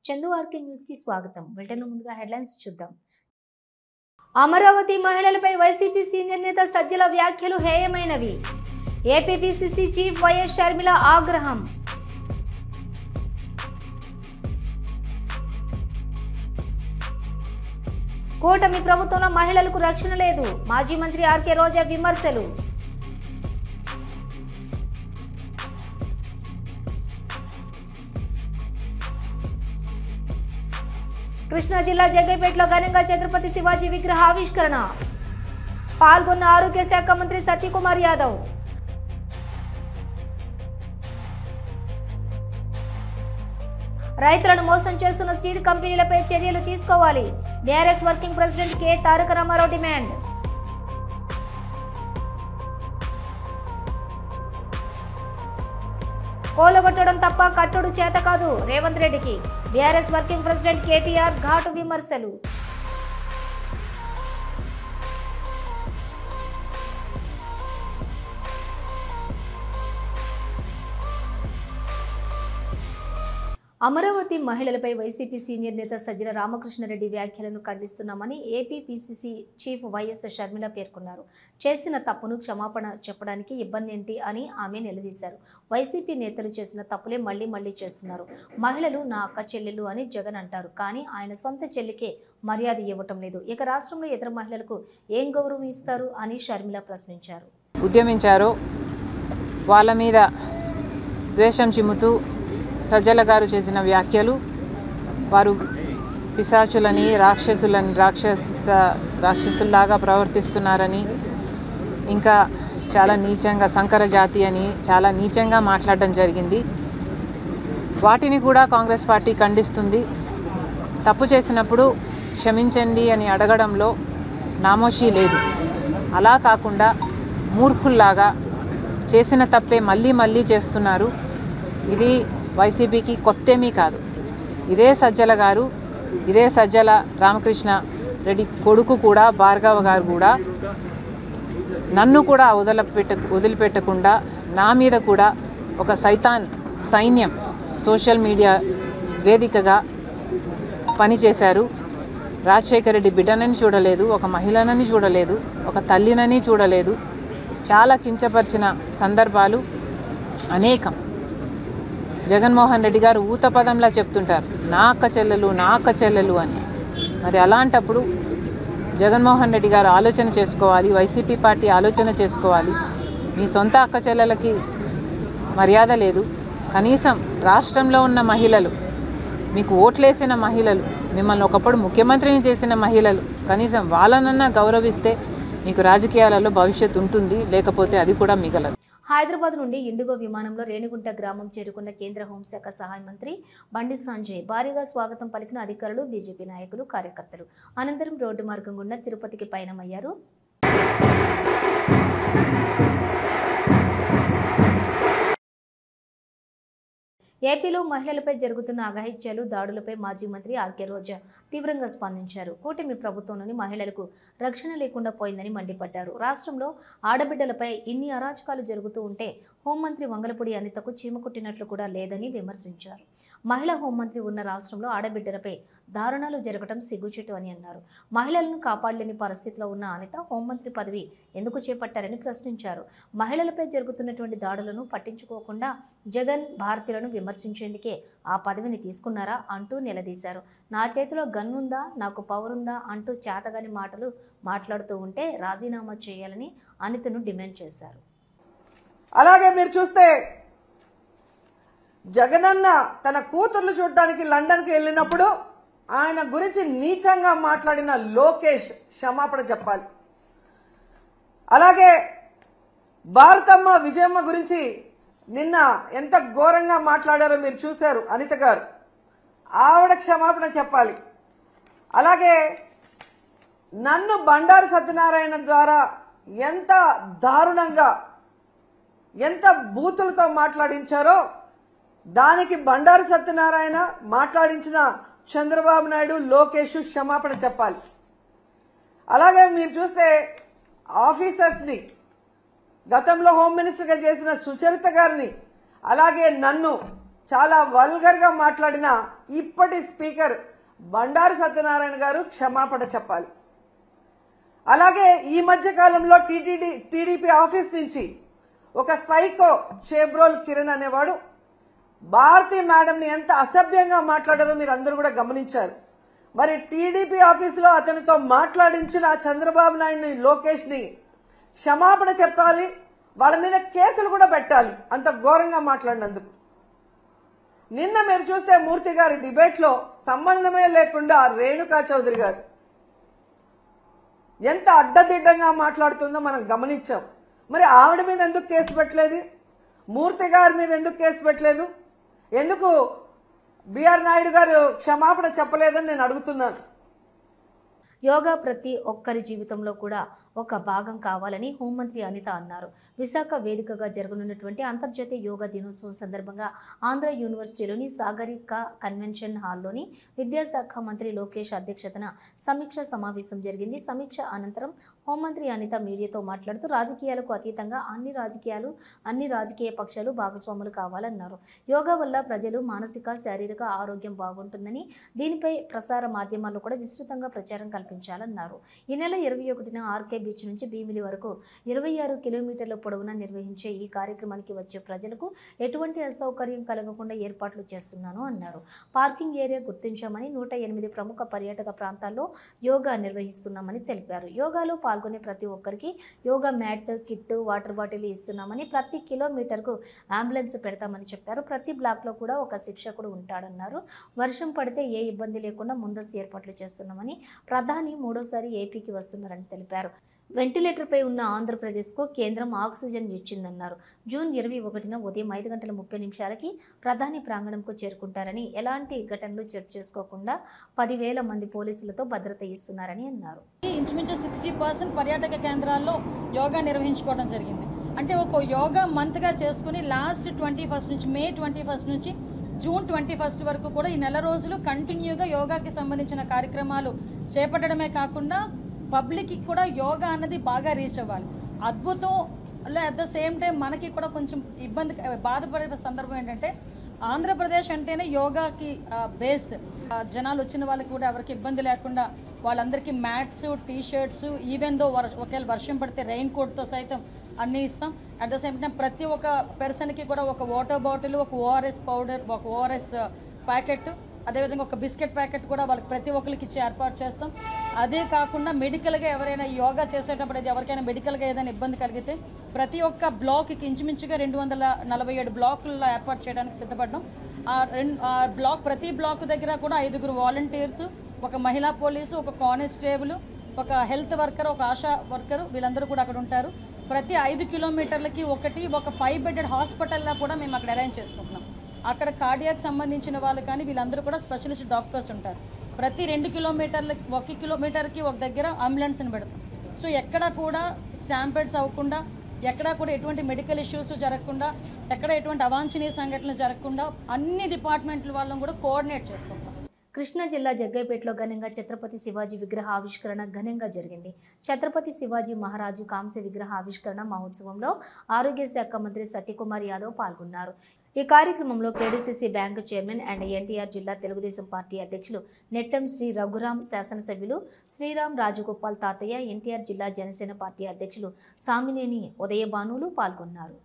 Chandu RK news కి స్వాగతం. Bulletin ముందుగా హెడ్లైన్స్ చూద్దాం. అమరావతి మహిళలపై వైసీపీ సీనియర్ నేత సజ్జల వ్యాఖ్యలు హేయమైనవి. ఏపీపీసీసీ చీఫ్ వైఎస్ షర్మిల ఆగ్రహం. కూటమి ప్రభుత్వంలో మహిళలకు రక్షణ లేదు. మాజీ మంత్రి ఆర్కే రోజా విమర్శలు. కృష్ణా జిల్లా జగ్గైపేటలో ఘనంగా ఛత్రపతి శివాజీ విగ్రహ ఆవిష్కరణ. పాల్గొన్న ఆరోగ్య శాఖ మంత్రి సత్యకుమార్ యాదవ్. రైతులను మోసం చేస్తున్న సీడ్ కంపెనీలపై చర్యలు తీసుకోవాలి. బీఆర్ఎస్ వర్కింగ్ ప్రెసిడెంట్ కె తారక రామారావు డిమాండ్. కోలగొట్టడం తప్ప కట్టుడు చేత కాదు రేవంత్ రెడ్డికి. బీఆర్ఎస్ వర్కింగ్ ప్రెసిడెంట్ కేటీఆర్ ఘాటు విమర్శలు. అమరావతి మహిళలపై వైసీపీ సీనియర్ నేత సజ్జల రామకృష్ణారెడ్డి వ్యాఖ్యలను ఖండిస్తున్నామని ఏపీపీసీసీ చీఫ్ వైఎస్ షర్మిల పేర్కొన్నారు. చేసిన తప్పును క్షమాపణ చెప్పడానికి ఇబ్బంది ఏంటి అని ఆమె నిలదీశారు. వైసీపీ నేతలు చేసిన తప్పులే మళ్లీ చేస్తున్నారు. మహిళలు నా అక్క చెల్లెలు అని జగన్ అంటారు, కానీ ఆయన సొంత చెల్లికే మర్యాద ఇవ్వటం లేదు. ఇక రాష్ట్రంలో ఇతర మహిళలకు ఏం గౌరవం ఇస్తారు అని షర్మిల ప్రశ్నించారు. ఉద్యమించారో వాళ్ళ మీద ద్వేషం చిమ్ముతూ సజ్జల గారు చేసిన వ్యాఖ్యలు, వారు పిశాచులని రాక్షసుల్లాగా ప్రవర్తిస్తున్నారని, ఇంకా చాలా నీచంగా సంకర జాతి అని చాలా నీచంగా మాట్లాడడం జరిగింది. వాటిని కూడా కాంగ్రెస్ పార్టీ ఖండిస్తుంది. తప్పు చేసినప్పుడు క్షమించండి అని అడగడంలో నామోషీ లేదు. అలా కాకుండా మూర్ఖుల్లాగా చేసిన తప్పే మళ్ళీ చేస్తున్నారు. ఇది వైసీపీకి కొత్తేమీ కాదు. ఇదే సజ్జల రామకృష్ణ రెడ్డి కొడుకు కూడా భార్గవ గారు కూడా నన్ను కూడా వదిలిపెట్టకుండా నా మీద కూడా ఒక సైన్యం సోషల్ మీడియా వేదికగా పనిచేశారు. రాజశేఖర రెడ్డి బిడ్డనని చూడలేదు, ఒక మహిళనని చూడలేదు, ఒక తల్లినని చూడలేదు. చాలా కించపరిచిన సందర్భాలు అనేకం. జగన్మోహన్ రెడ్డి గారు ఊతపదంలా చెప్తుంటారు, నా అక్క చెల్లెలు అని. మరి అలాంటప్పుడు జగన్మోహన్ రెడ్డి గారు ఆలోచన చేసుకోవాలి, వైసీపీ పార్టీ ఆలోచన చేసుకోవాలి. మీ సొంత అక్క చెల్లెలకి మర్యాద లేదు. కనీసం రాష్ట్రంలో ఉన్న మహిళలు, మీకు ఓట్లేసిన మహిళలు, మిమ్మల్ని ఒకప్పుడు ముఖ్యమంత్రిని చేసిన మహిళలు, కనీసం వాళ్ళనన్నా గౌరవిస్తే మీకు రాజకీయాలలో భవిష్యత్తు ఉంటుంది, లేకపోతే అది కూడా మిగలదు. హైదరాబాద్ నుండి ఇండిగో విమానంలో రేణిగుంట గ్రామం చేరుకున్న కేంద్ర హోంశాఖ సహాయ మంత్రి బండి సంజయ్ భారీగా స్వాగతం పలికిన అధికారులు, బీజేపీ నాయకులు, కార్యకర్తలు. అనంతరం రోడ్డు మార్గం గుండా తిరుపతికి పయనమయ్యారు. ఏపీలో మహిళలపై జరుగుతున్న అఘాయిత్యాలు, దాడులపై మాజీ మంత్రి ఆర్కే రోజా తీవ్రంగా స్పందించారు. కూటమి ప్రభుత్వంలోని మహిళలకు రక్షణ లేకుండా పోయిందని మండిపడ్డారు. రాష్ట్రంలో ఆడబిడ్డలపై ఇన్ని అరాచకాలు జరుగుతూ ఉంటే హోంమంత్రి వంగలపూడి అనితకు చీమ కుట్టినట్లు కూడా లేదని విమర్శించారు. మహిళా హోంమంత్రి ఉన్న రాష్ట్రంలో ఆడబిడ్డలపై దారుణాలు జరగడం సిగ్గుచేటు అని అన్నారు. మహిళలను కాపాడలేని పరిస్థితిలో ఉన్న అనిత హోంమంత్రి పదవి ఎందుకు చేపట్టారని ప్రశ్నించారు. మహిళలపై జరుగుతున్నటువంటి దాడులను పట్టించుకోకుండా జగన్ భారతీయులను విమర్శించేందుకే ఆ పదవిని తీసుకున్నారా అంటూ నిలదీశారు. నా చేతిలో గన్నుందా, నాకు పవర్ ఉందా అంటూ చేతగాని మాటలు మాట్లాడుతూ ఉంటే రాజీనామా చేయాలని అనితను డిమాండ్ చేశారు. అలాగే మీరు చూస్తే జగనన్న తన కూతుర్లు చూడడానికి లండన్కి వెళ్ళినప్పుడు ఆయన గురించి నీచంగా మాట్లాడిన లోకేష్ క్షమాపణ చెప్పాలి. అలాగే భారతమ్మ విజయమ్మ గురించి నిన్న ఎంత ఘోరంగా మాట్లాడారో మీరు చూశారు అనిత గారు, ఆవిడ క్షమాపణ చెప్పాలి. అలాగే నన్ను బండారు సత్యనారాయణ ద్వారా ఎంత దారుణంగా ఎంత బూతులతో మాట్లాడించారో దానికి బండారు సత్యనారాయణ మాట్లాడించిన చంద్రబాబు నాయుడు, లోకేష్ క్షమాపణ చెప్పాలి. అలాగే మీరు చూస్తే ఆఫీసర్స్ ని గతంలో హోమ్ మినిస్టర్ గా చేసిన సుచరిత గారిని అలాగే నన్ను చాలా వల్గర్గా మాట్లాడిన ఇప్పటి స్పీకర్ బండారు సత్యనారాయణ గారు క్షమాపణ చెప్పాలి. అలాగే ఈ మధ్య కాలంలో టీడీపీ ఆఫీస్ నుంచి ఒక సైకో చేబ్రోల్ కిరణ్ అనేవాడు భారతీ మేడంని ఎంత అసభ్యంగా మాట్లాడారో మీరు అందరూ కూడా గమనించారు. మరి టీడీపీ ఆఫీసులో అతనితో మాట్లాడించిన చంద్రబాబు నాయుడిని, లోకేష్ ని క్షమాపణ చెప్పాలి, వాళ్ళ మీద కేసులు కూడా పెట్టాలి అంత ఘోరంగా మాట్లాడినందుకు. నిన్న మీరు చూస్తే మూర్తి గారి డిబేట్ లో సంబంధమే లేకుండా రేణుకా చౌదరి గారు ఎంత అడ్డదిడ్డంగా మాట్లాడుతుందో మనం గమనించాం. మరి ఆవిడ మీద ఎందుకు కేసు పెట్టలేదు? మూర్తి గారి మీద ఎందుకు కేసు పెట్టలేదు? ఎందుకు బిఆర్ నాయుడు గారు క్షమాపణ చెప్పలేదని నేను అడుగుతున్నాను. యోగా ప్రతి ఒక్కరి జీవితంలో కూడా ఒక భాగం కావాలని హోంమంత్రి అనిత అన్నారు. విశాఖ వేదికగా జరగనున్నటువంటి అంతర్జాతీయ యోగా దినోత్సవం సందర్భంగా ఆంధ్ర యూనివర్సిటీలోని సాగరిక కన్వెన్షన్ హాల్లోని విద్యాశాఖ మంత్రి లోకేష్ అధ్యక్షతన సమీక్ష సమావేశం జరిగింది. సమీక్ష అనంతరం హోంమంత్రి అనిత మీడియాతో మాట్లాడుతూ రాజకీయాలకు అతీతంగా అన్ని రాజకీయ పక్షాలు భాగస్వాములు కావాలన్నారు. యోగా వల్ల ప్రజలు మానసిక, శారీరక ఆరోగ్యం బాగుంటుందని, దీనిపై ప్రసార మాధ్యమాల్లో కూడా విస్తృతంగా ప్రచారం కల్పించాలన్నారు. ఈ నెల 21న ఆర్కే బీచ్ నుంచి భీమిలి వరకు 26 కిలోమీటర్ల పొడవున నిర్వహించే ఈ కార్యక్రమానికి వచ్చే ప్రజలకు ఎటువంటి అసౌకర్యం కలగకుండా ఏర్పాట్లు చేస్తున్నాను అన్నారు. పార్కింగ్ ఏరియా గుర్తించామని, 108 ప్రముఖ పర్యాటక ప్రాంతాల్లో యోగా నిర్వహిస్తున్నామని తెలిపారు. యోగాలో పాల్గొనే ప్రతి ఒక్కరికి yoga mat, kit, water bottle ఇస్తున్నామని, ప్రతి కిలోమీటర్కు అంబులెన్స్ పెడతామని చెప్పారు. ప్రతి బ్లాక్లో కూడా ఒక శిక్షకుడు ఉంటాడన్నారు. వర్షం పడితే ఏ ఇబ్బంది లేకుండా ముందస్తు ఏర్పాట్లు చేస్తున్నామని, ప్రధాని 3వ ఏపీకి వస్తున్నారని తెలిపారు. వెంటిలేటర్పై ఉన్న ఆంధ్రప్రదేశ్కు కేంద్రం ఆక్సిజన్ ఇచ్చిందన్నారు. జూన్ 21న ఉదయం 5:30 ప్రధాని ప్రాంగణంకు చేరుకుంటారని, ఎలాంటి ఘటనలు చోటు చేసుకోకుండా 10,000 మంది పోలీసులతో భద్రత ఇస్తున్నారని అన్నారు. ఇంచుమించు 60% పర్యాటక కేంద్రాల్లో యోగా నిర్వహించుకోవడం జరిగింది. అంటే ఒక యోగా మంత్గా చేసుకుని లాస్ట్ 21 నుంచి మే 21 నుంచి జూన్ 21 వరకు కూడా ఈ నెల రోజులు కంటిన్యూగా యోగాకి సంబంధించిన కార్యక్రమాలు చేపట్టడమే కాకుండా పబ్లిక్కి కూడా యోగా అన్నది బాగా రీచ్ అవ్వాలి. అద్భుతం అట్ ద సేమ్ టైం మనకి కూడా కొంచెం బాధపడే సందర్భం ఏంటంటే, ఆంధ్రప్రదేశ్ అంటేనే యోగాకి బేస్. జనాలు వచ్చిన వాళ్ళకి కూడా ఎవరికి ఇబ్బంది లేకుండా వాళ్ళందరికీ మ్యాట్స్, టీ-షర్ట్స్, ఈవెన్ దో ఒకవేళ వర్షం పడితే రెయిన్ కోట్తో సైతం అన్నీ ఇస్తాం. అట్ ద సేమ్ టైం ప్రతి ఒక్క పర్సన్కి కూడా ఒక వాటర్ బాటిల్, ఒక ఓఆర్ఎస్ పౌడర్, ఒక ఓఆర్ఎస్ ప్యాకెట్, అదేవిధంగా ఒక బిస్కెట్ ప్యాకెట్ కూడా వాళ్ళకి ప్రతి ఒక్కరికి ఇచ్చి ఏర్పాటు చేస్తాం. అదే కాకుండా మెడికల్గా ఎవరైనా యోగా చేసేటప్పుడు ఎవరికైనా మెడికల్గా ఏదైనా ఇబ్బంది కలిగితే ప్రతి ఒక్క బ్లాక్కి ఇంచుమించుగా 247 బ్లాకుల్లో ఏర్పాటు చేయడానికి సిద్ధపడ్డాం. ప్రతి బ్లాక్ దగ్గర కూడా 5 వాలంటీర్స్, ఒక మహిళా పోలీసు, ఒక కానిస్టేబుల్, ఒక హెల్త్ వర్కర్, ఒక ఆశా వర్కరు, వీళ్ళందరూ కూడా అక్కడ ఉంటారు. ప్రతి 5 కిలోమీటర్లకి ఒక 5 బెడెడ్ హాస్పిటల్లా కూడా మేము అక్కడ అరేంజ్ చేసుకుంటున్నాం. అక్కడ కార్డియాక్ సంబంధించిన వాళ్ళు కానీ వీళ్ళందరూ కూడా స్పెషలిస్ట్ డాక్టర్స్ ఉంటారు. ప్రతి 2 కిలోమీటర్లకి 1 కిలోమీటర్కి ఒక దగ్గర అంబులెన్స్ని పెడతాం. సో ఎక్కడ కూడా స్టాంపెడ్స్ అవ్వకుండా, ఎక్కడా కూడా ఎటువంటి మెడికల్ ఇష్యూస్ జరగకుండా, ఎక్కడ ఎటువంటి అవాంఛనీయ సంఘటనలు జరగకుండా అన్ని డిపార్ట్మెంట్ల వాళ్ళని కూడా కోఆర్డినేట్ చేసుకుంటాం. కృష్ణా జిల్లా జగ్గైపేటలో ఘనంగా ఛత్రపతి శివాజీ విగ్రహ ఆవిష్కరణ ఘనంగా జరిగింది. ఛత్రపతి శివాజీ మహారాజు కాంస్య విగ్రహ ఆవిష్కరణ మహోత్సవంలో ఆరోగ్య శాఖ మంత్రి సత్యకుమార్ యాదవ్ పాల్గొన్నారు. ఈ కార్యక్రమంలో KDCC bank chairman and NTR జిల్లా తెలుగుదేశం పార్టీ అధ్యక్షులు నెట్టం శ్రీ రఘురాం, శాసనసభ్యులు శ్రీరామ్ రాజగోపాల్ తాతయ్య, ఎన్టీఆర్ జిల్లా జనసేన పార్టీ అధ్యక్షులు సామినేని ఉదయభానులు పాల్గొన్నారు.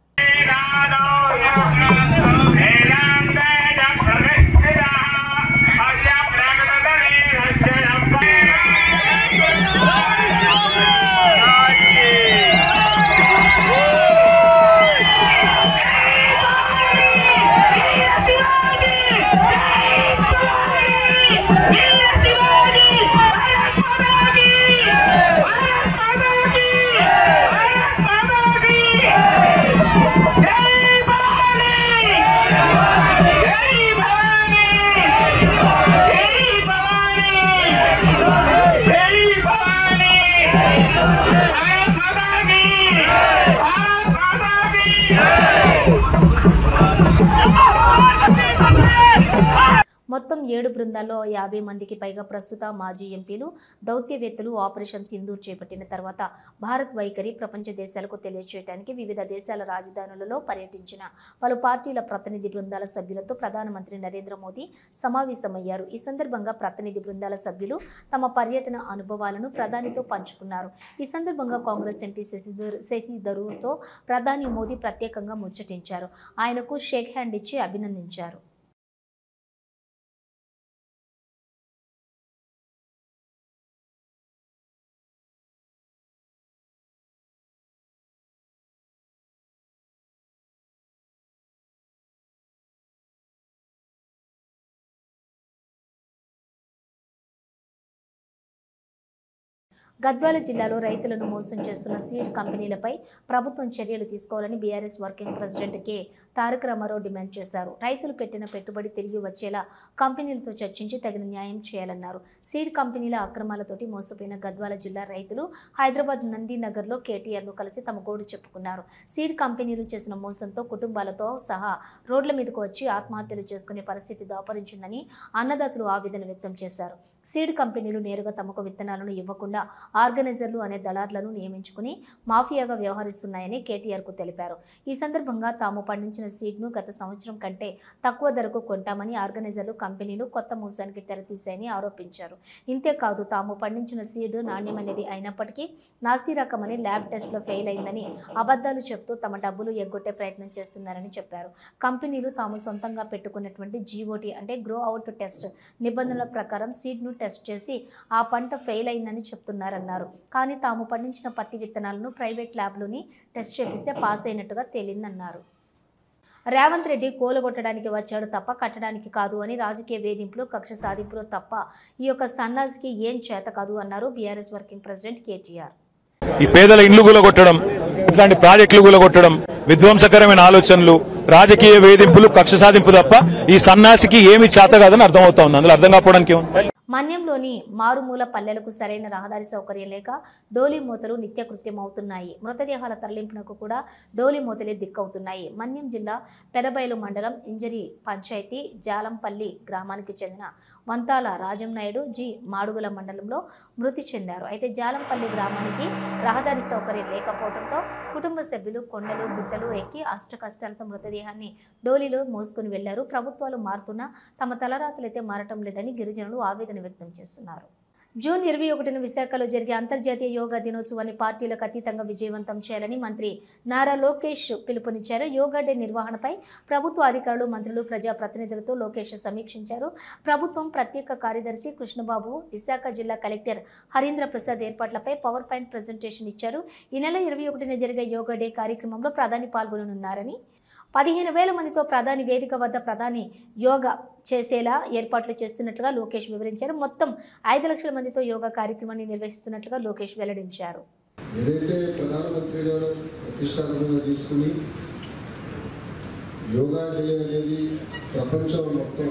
7 బృందాల్లో 50 మందికి పైగా ప్రస్తుత మాజీ ఎంపీలు దౌత్యవేత్తలు ఆపరేషన్ సింధూర్ చేపట్టిన తర్వాత భారత్ వైఖరి ప్రపంచ దేశాలకు తెలియజేయడానికి వివిధ దేశాల రాజధానులలో పర్యటించిన పలు పార్టీల ప్రతినిధి బృందాల సభ్యులతో ప్రధానమంత్రి నరేంద్ర మోదీ సమావేశమయ్యారు. ఈ సందర్భంగా ప్రతినిధి బృందాల సభ్యులు తమ పర్యటన అనుభవాలను ప్రధానితో పంచుకున్నారు. ఈ సందర్భంగా కాంగ్రెస్ ఎంపీ శశి థరూర్తో ప్రధాని మోదీ ప్రత్యేకంగా ముచ్చటించారు. ఆయనకు షేక్ హ్యాండ్ ఇచ్చి అభినందించారు. గద్వాల జిల్లాలో రైతులను మోసం చేస్తున్న సీడ్ కంపెనీలపై ప్రభుత్వం చర్యలు తీసుకోవాలని బీఆర్ఎస్ వర్కింగ్ ప్రెసిడెంట్ కె తారక రామారావు డిమాండ్ చేశారు. రైతులు పెట్టిన పెట్టుబడి తిరిగి వచ్చేలా కంపెనీలతో చర్చించి తగిన న్యాయం చేయాలన్నారు. సీడ్ కంపెనీల అక్రమాలతోటి మోసపోయిన గద్వాల జిల్లా రైతులు హైదరాబాద్ నందినగర్లో కేటీఆర్ను కలిసి తమ గోడు చెప్పుకున్నారు. సీడ్ కంపెనీలు చేసిన మోసంతో కుటుంబాలతో సహా రోడ్ల మీదకు వచ్చి ఆత్మహత్యలు చేసుకునే పరిస్థితి దాపరించిందని అన్నదాతలు ఆవేదన వ్యక్తం చేశారు. సీడ్ కంపెనీలు నేరుగా తమకు విత్తనాలను ఇవ్వకుండా ఆర్గనైజర్లు అనే దళార్లను నియమించుకుని మాఫియాగా వ్యవహరిస్తున్నాయని కేటీఆర్కు తెలిపారు. ఈ సందర్భంగా తాము పండించిన సీడ్ను గత సంవత్సరం కంటే తక్కువ ధరకు కొంటామని ఆర్గనైజర్లు కంపెనీలు కొత్త మోసానికి తెరతీశాయని ఆరోపించారు. ఇంతేకాదు తాము పండించిన సీడ్ నాణ్యమైనది అయినప్పటికీ నాసీ రకమని ల్యాబ్ టెస్టులో ఫెయిల్ అయిందని అబద్ధాలు చెప్తూ తమ డబ్బులు ఎగ్గొట్టే ప్రయత్నం చేస్తున్నారని చెప్పారు. కంపెనీలు తాము సొంతంగా పెట్టుకున్నటువంటి జీఓటీ అంటే గ్రో అవుట్ టెస్ట్ నిబంధనల ప్రకారం సీడ్ను టెస్ట్ చేసి ఆ పంట ఫెయిల్ అయిందని చెప్తున్నారన్నారు. కానీ తాము పండించిన పత్తి విత్తనాలను ప్రైవేట్ ల్యాబ్లోని టెస్ట్ చేపిస్తే పాస్ అయినట్టుగా తేలిందన్నారు. రేవంత్ రెడ్డి కూలగొట్టడానికి వచ్చాడు తప్ప కట్టడానికి కాదు అని రాజకీయ వేధింపులు కక్ష సాధింపులు తప్ప ఈ యొక్క సన్నాసికి ఏం చేత కాదు అన్నారు బీఆర్ఎస్ వర్కింగ్ ప్రెసిడెంట్ కేటీఆర్. ఈ పేదల ఇండ్లు కూలగొట్టడం, ఇట్లాంటి ప్రాజెక్టులు కూలగొట్టడం, విధ్వంసకరమైన ఆలోచనలు, రాజకీయ వేధింపులు కక్ష సాధింపు తప్ప ఈ సన్నాసికి ఏమి చేత కాదని అర్థమవుతా ఉంది. అందులో అర్థం కాకపోవడానికి మన్యంలోని మారుమూల పల్లెలకు సరైన రహదారి సౌకర్యం లేక డోలీ మూతలు నిత్యకృత్యం అవుతున్నాయి. మృతదేహాల తరలింపునకు కూడా డోలీ మూతలే దిక్కవుతున్నాయి. మన్యం జిల్లా పెదబయలు మండలం ఇంజరి పంచాయతీ జాలంపల్లి గ్రామానికి చెందిన వంతాల రాజం నాయుడు జి మాడుగుల మండలంలో మృతి చెందారు. అయితే జాలంపల్లి గ్రామానికి రహదారి సౌకర్యం లేకపోవడంతో కుటుంబ సభ్యులు కొండలు గుట్టలు ఎక్కి అష్టకష్టాలతో మృతదేహాన్ని డోలీలో మోసుకుని వెళ్లారు. ప్రభుత్వాలు మారుతున్నా తమ తలరాతలైతే మారటం లేదని గిరిజనులు ఆవేదన వ్యక్తం చేస్తున్నారు. జూన్ 21న విశాఖలో జరిగే అంతర్జాతీయ యోగా దినోత్సవాన్ని పార్టీలకు అతీతంగా విజయవంతం చేయాలని మంత్రి నారా లోకేష్ పిలుపునిచ్చారు. యోగా డే నిర్వహణపై ప్రభుత్వ అధికారులు, మంత్రులు, ప్రజాప్రతినిధులతో లోకేష్ సమీక్షించారు. ప్రభుత్వం ప్రత్యేక కార్యదర్శి కృష్ణబాబు, విశాఖ జిల్లా కలెక్టర్ హరీంద్ర ప్రసాద్ ఏర్పాట్లపై పవర్ పాయింట్ ప్రెజెంటేషన్ ఇచ్చారు. ఈ నెల 21న జరిగే యోగా డే కార్యక్రమంలో ప్రధాని పాల్గొననున్నారని 15,000 మందితో ప్రధాని వేదిక వద్ద ప్రధాని యోగా చేసేలా ఏర్పాట్లు చేస్తున్నట్లుగా లోకేష్ వివరించారు. మొత్తం 5 లక్షల మందితో యోగా కార్యక్రమాన్ని నిర్వహిస్తున్నట్లుగా లోకేష్ వెల్లడించారు. ఏదైతే ప్రధానమంత్రి గారు ప్రతిష్టాత్మకంగా తీసుకుని యోగా డే అనేది ప్రపంచం మొత్తం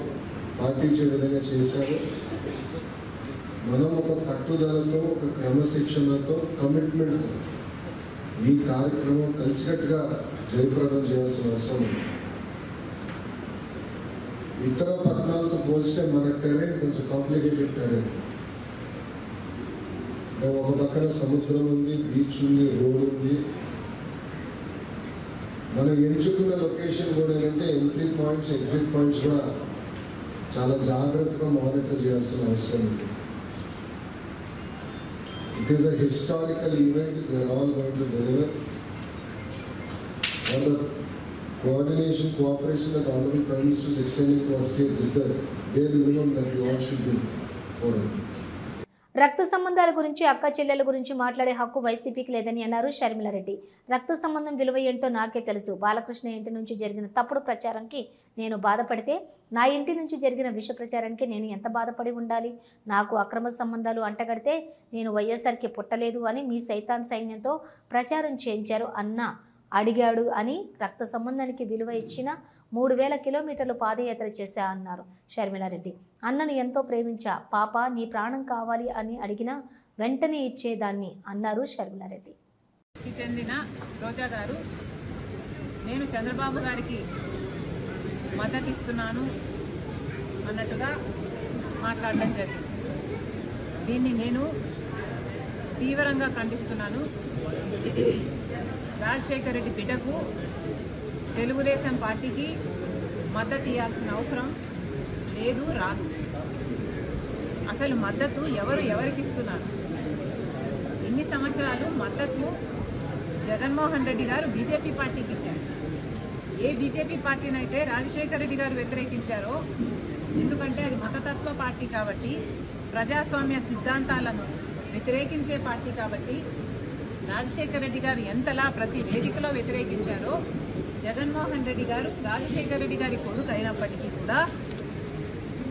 పాటించే విధంగా చేశారు. మనం ఒక పట్టుదలతో, ఒక క్రమశిక్షణతో, కమిట్మెంట్తో ఈ కార్యక్రమం కలిసికట్టుగా జయప్రదం చేయాల్సిన అవసరం ఉంది. ఇతర పట్టణాలతో పోల్చితే మన టెరెన్ కొంచెం కాంప్లికేటెడ్ టెరెన్. ఒక పక్కన సముద్రం ఉంది, బీచ్ ఉంది, రోడ్ ఉంది. మనం ఎంచుకున్న లొకేషన్ కూడా ఏంటంటే ఎంట్రీ పాయింట్స్, ఎగ్జిట్ పాయింట్స్ కూడా చాలా జాగ్రత్తగా మానిటర్ చేయాల్సిన అవసరం ఉంది. It is a historical event we are all going to deliver. And the coordination, cooperation that the Honorable Prime Minister is extending to our state is the bare minimum that we all should do for him. రక్త సంబంధాల గురించి, అక్క చెల్లెల గురించి మాట్లాడే హక్కు వైసీపీకి లేదని అన్నారు షర్మిలారెడ్డి. రక్త సంబంధం విలువ ఏంటో నాకే తెలుసు. బాలకృష్ణ ఇంటి నుంచి జరిగిన తప్పుడు ప్రచారానికి నేను బాధపడితే నా ఇంటి నుంచి జరిగిన విష ప్రచారానికి నేను ఎంత బాధపడి ఉండాలి? నాకు అక్రమ సంబంధాలు అంటగడితే నేను వైఎస్ఆర్కి పుట్టలేదు అని మీ సైతాన్ సైన్యంతో ప్రచారం చేయించారు అడిగాడు అని రక్త సంబంధానికి విలువ ఇచ్చిన 3,000 కిలోమీటర్లు పాదయాత్ర చేశా అన్నారు షర్మిలారెడ్డి. అన్నను ఎంతో ప్రేమించా, పాప నీ ప్రాణం కావాలి అని అడిగినా వెంటనే ఇచ్చేదాన్ని అన్నారు షర్మిలారెడ్డి. చెందిన రోజా గారు, నేను చంద్రబాబు గారికి మద్దతు ఇస్తున్నాను అన్నట్టుగా మాట్లాడడం జరిగింది. దీన్ని నేను తీవ్రంగా ఖండిస్తున్నాను. రాజశేఖర రెడ్డి బిడ్డకు తెలుగుదేశం పార్టీకి మద్దతు ఇవ్వాల్సిన అవసరం లేదు, రాదు. అసలు మద్దతు ఎవరికి ఇస్తున్నారు? ఇన్ని సంవత్సరాలు మద్దతు జగన్మోహన్ రెడ్డి గారు బీజేపీ పార్టీకి ఇచ్చారు. ఏ బీజేపీ పార్టీనైతే రాజశేఖర రెడ్డి గారు వ్యతిరేకించారో, ఎందుకంటే అది మతతత్వ పార్టీ కాబట్టి, ప్రజాస్వామ్య సిద్ధాంతాలను వ్యతిరేకించే పార్టీ కాబట్టి, రాజశేఖర రెడ్డి గారు ఎంతలా ప్రతి వేదికలో వ్యతిరేకించారో, జగన్మోహన్ రెడ్డి గారు రాజశేఖర రెడ్డి గారి కొడుకు అయినప్పటికీ కూడా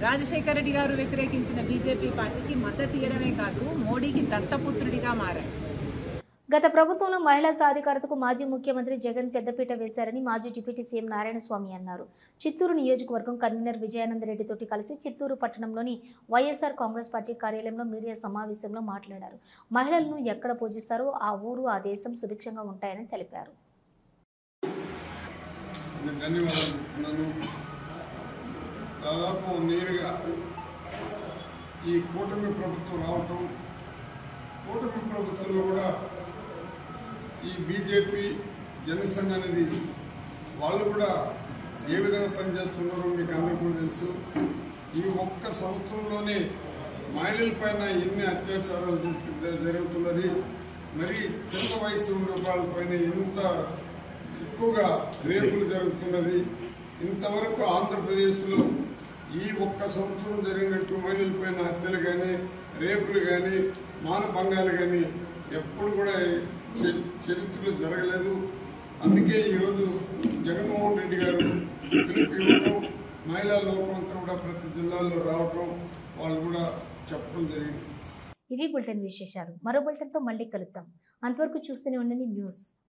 రాజశేఖర రెడ్డి గారు వ్యతిరేకించిన బీజేపీ పార్టీకి మద్దతు ఇవ్వడమే కాదు, మోడీకి దత్తపుత్రుడిగా మారారు. గత ప్రభుత్వంలో మహిళా సాధికారతకు మాజీ ముఖ్యమంత్రి జగన్ పెద్దపీట వేశారని మాజీ డిప్యూటీ సీఎం నారాయణస్వామి అన్నారు. చిత్తూరు నియోజకవర్గం కన్వీనర్ విజయానందరెడ్డితోటి కలిసి చిత్తూరు పట్టణంలోని వైఎస్ఆర్ కాంగ్రెస్ పార్టీ కార్యాలయంలో మీడియా సమావేశంలో మాట్లాడారు. మహిళలను ఎక్కడ పూజిస్తారో ఆ ఊరు, ఆ దేశం సుభిక్షంగా ఉంటాయని తెలిపారు. దాదాపు నేరుగా ఈ కూటమి ప్రభుత్వం రావటం, కూటమి ప్రభుత్వంలో కూడా ఈ బీజేపీ జనసేన అనేది వాళ్ళు కూడా ఏ విధంగా పనిచేస్తున్నారో మీకు అందరికీ కూడా తెలుసు. ఈ ఒక్క సంవత్సరంలోనే మహిళల పైన ఎన్ని అత్యాచారాలు జరుగుతున్నది, మరి చిన్న వయసు ఉన్న వాళ్ళపైన ఎంత ఎక్కువగా రేపులు జరుగుతున్నది. ఇంతవరకు ఆంధ్రప్రదేశ్లో ఈ ఒక్క సంవత్సరం జరిగినట్టు మహిళల పైన హత్యలు కానీ, రేపులు కానీ, మానభంగాలు కానీ ఎప్పుడు కూడా చరిత్రలో జరగలేదు. అందుకే ఈరోజు జగన్మోహన్ రెడ్డి గారు పిలుపు ఇవ్వడం, మహిళా లోకం అంతా కూడా ప్రతి జిల్లాల్లో రావడం, వాళ్ళు కూడా చెప్పడం జరిగింది. ఇవి బులెటిన్ విశేషాలు. మరో బులెటిన్తో మళ్ళీ కలుద్దాం. అంతవరకు చూస్తూనే ఉండండి న్యూస్.